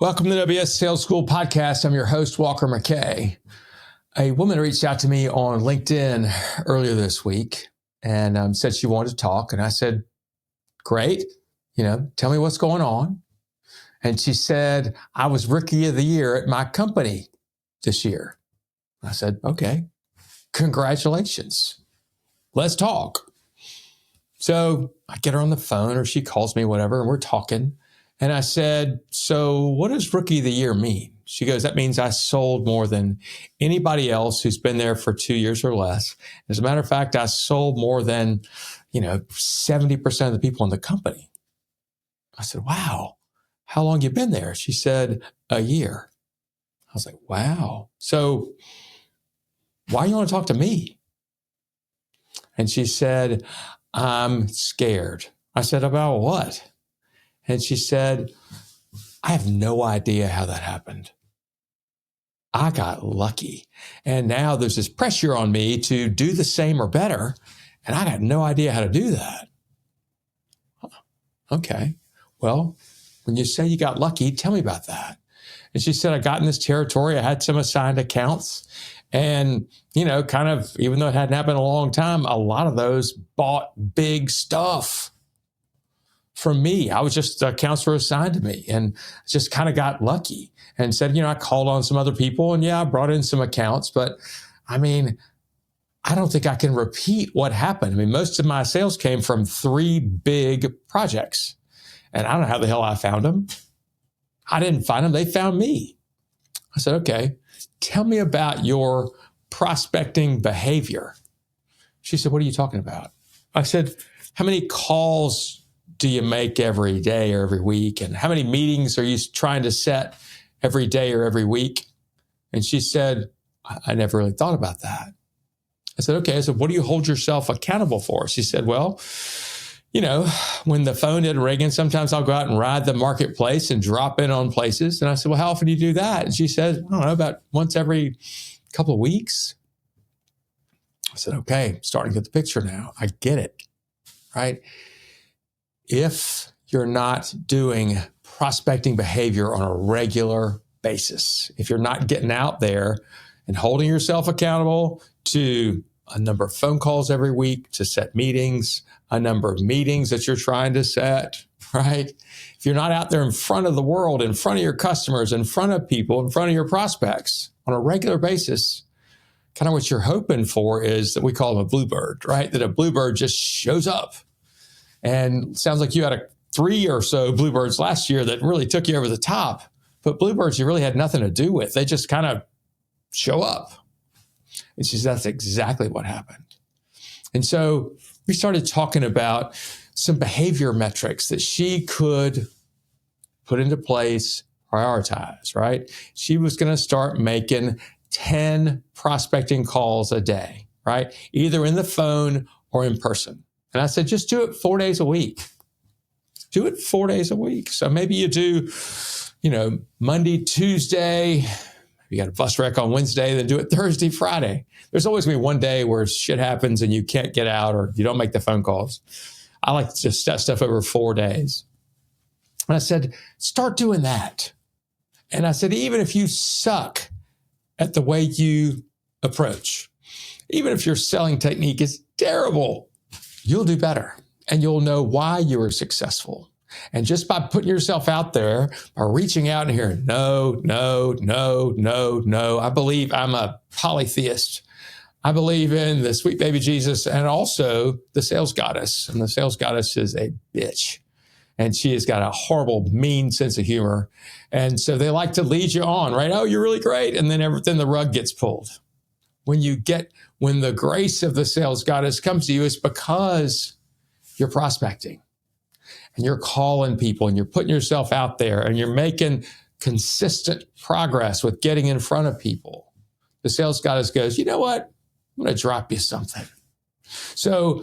Welcome to the WS Sales School podcast. I'm your host, Walker McKay. A woman reached out to me on LinkedIn earlier this week and said she wanted to talk. And I said, great, tell me what's going on. And she said, I was Rookie of the Year at my company this year. I said, okay, congratulations. Let's talk. So I get her on the phone or she calls me, whatever, and we're talking. And I said, so what does Rookie of the Year mean? She goes, that means I sold more than anybody else who's been there for 2 years or less. As a matter of fact, I sold more than, 70% of the people in the company. I said, wow, how long you been there? She said, a year. I was like, wow. So why you want to talk to me? And she said, I'm scared. I said, about what? And she said, I have no idea how that happened. I got lucky. And now there's this pressure on me to do the same or better. And I got no idea how to do that. Okay. Well, when you say you got lucky, tell me about that. And she said, I got in this territory. I had some assigned accounts. And, kind of, even though it hadn't happened in a long time, a lot of those bought big stuff from me. I was just, accounts were assigned to me and just kind of got lucky and said, I called on some other people and I brought in some accounts, but I don't think I can repeat what happened. Most of my sales came from 3 big projects and I don't know how the hell I found them. I didn't find them. They found me. I said, okay, tell me about your prospecting behavior. She said, what are you talking about? I said, how many calls do you make every day or every week? And how many meetings are you trying to set every day or every week? And she said, I never really thought about that. I said, okay. I said, what do you hold yourself accountable for? She said, well, when the phone didn't ring, and sometimes I'll go out and ride the marketplace and drop in on places. And I said, well, how often do you do that? And she said, I don't know, about once every couple of weeks. I said, okay, starting to get the picture now. I get it, right? If you're not doing prospecting behavior on a regular basis, if you're not getting out there and holding yourself accountable to a number of phone calls every week, to set meetings, a number of meetings that you're trying to set, right? If you're not out there in front of the world, in front of your customers, in front of people, in front of your prospects on a regular basis, kind of what you're hoping for is that we call them a bluebird, right? That a bluebird just shows up. And sounds like you had 3 or so bluebirds last year that really took you over the top. But bluebirds you really had nothing to do with. They just kind of show up. And she says, that's exactly what happened. And so we started talking about some behavior metrics that she could put into place, prioritize, right? She was going to start making 10 prospecting calls a day, right? Either in the phone or in person. And I said, just do it 4 days a week. Do it 4 days a week. So maybe you do, Monday, Tuesday, you got a bus wreck on Wednesday, then do it Thursday, Friday. There's always going to be one day where shit happens and you can't get out or you don't make the phone calls. I like to just set stuff over 4 days. And I said, start doing that. And I said, even if you suck at the way you approach, even if your selling technique is terrible, you'll do better and you'll know why you were successful. And just by putting yourself out there, by reaching out and hearing, no, no, no, no, no. I believe I'm a polytheist. I believe in the sweet baby Jesus and also the sales goddess. And the sales goddess is a bitch. And she has got a horrible, mean sense of humor. And so they like to lead you on, right? Oh, you're really great. And then the rug gets pulled. When the grace of the sales goddess comes to you, it's because you're prospecting and you're calling people and you're putting yourself out there and you're making consistent progress with getting in front of people. The sales goddess goes, you know what? I'm going to drop you something. So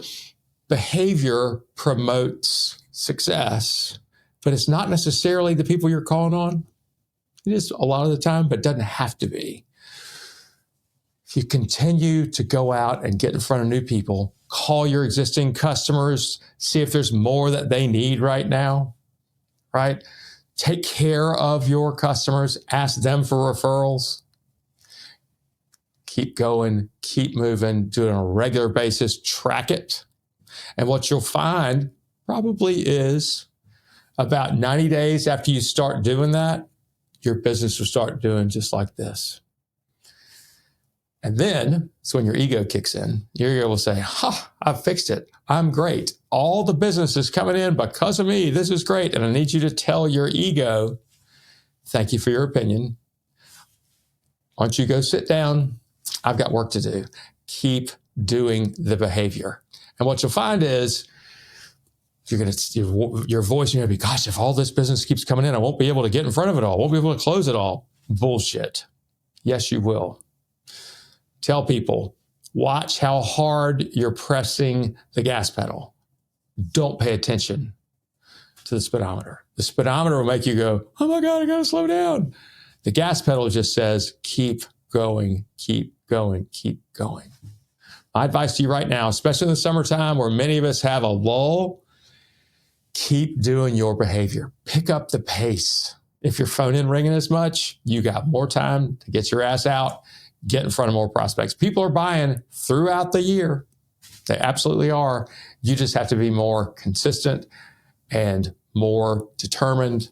behavior promotes success, but it's not necessarily the people you're calling on. It is a lot of the time, but it doesn't have to be. If you continue to go out and get in front of new people, call your existing customers, see if there's more that they need right now, right? Take care of your customers. Ask them for referrals. Keep going, keep moving, do it on a regular basis, track it. And what you'll find probably is about 90 days after you start doing that, your business will start doing just like this. And then it's when your ego kicks in. Your ego will say, I fixed it. I'm great. All the business is coming in because of me. This is great. And I need you to tell your ego, thank you for your opinion. Why don't you go sit down? I've got work to do. Keep doing the behavior. And what you'll find is your voice, you're going to be, gosh, if all this business keeps coming in, I won't be able to get in front of it all. I won't be able to close it all. Bullshit. Yes, you will. Tell people, watch how hard you're pressing the gas pedal. Don't pay attention to the speedometer. The speedometer will make you go, oh my God, I got to slow down. The gas pedal just says, keep going, keep going, keep going. My advice to you right now, especially in the summertime where many of us have a lull, keep doing your behavior. Pick up the pace. If your phone isn't ringing as much, you got more time to get your ass out, get in front of more prospects. People are buying throughout the year. They absolutely are. You just have to be more consistent and more determined.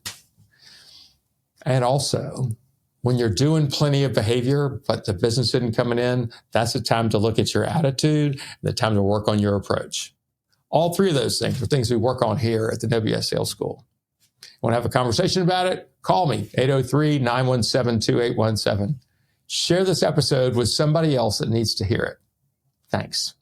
And also, when you're doing plenty of behavior, but the business isn't coming in, that's the time to look at your attitude, the time to work on your approach. All three of those things are things we work on here at the WS Sales School. Want to have a conversation about it? Call me, 803-917-2817. Share this episode with somebody else that needs to hear it. Thanks.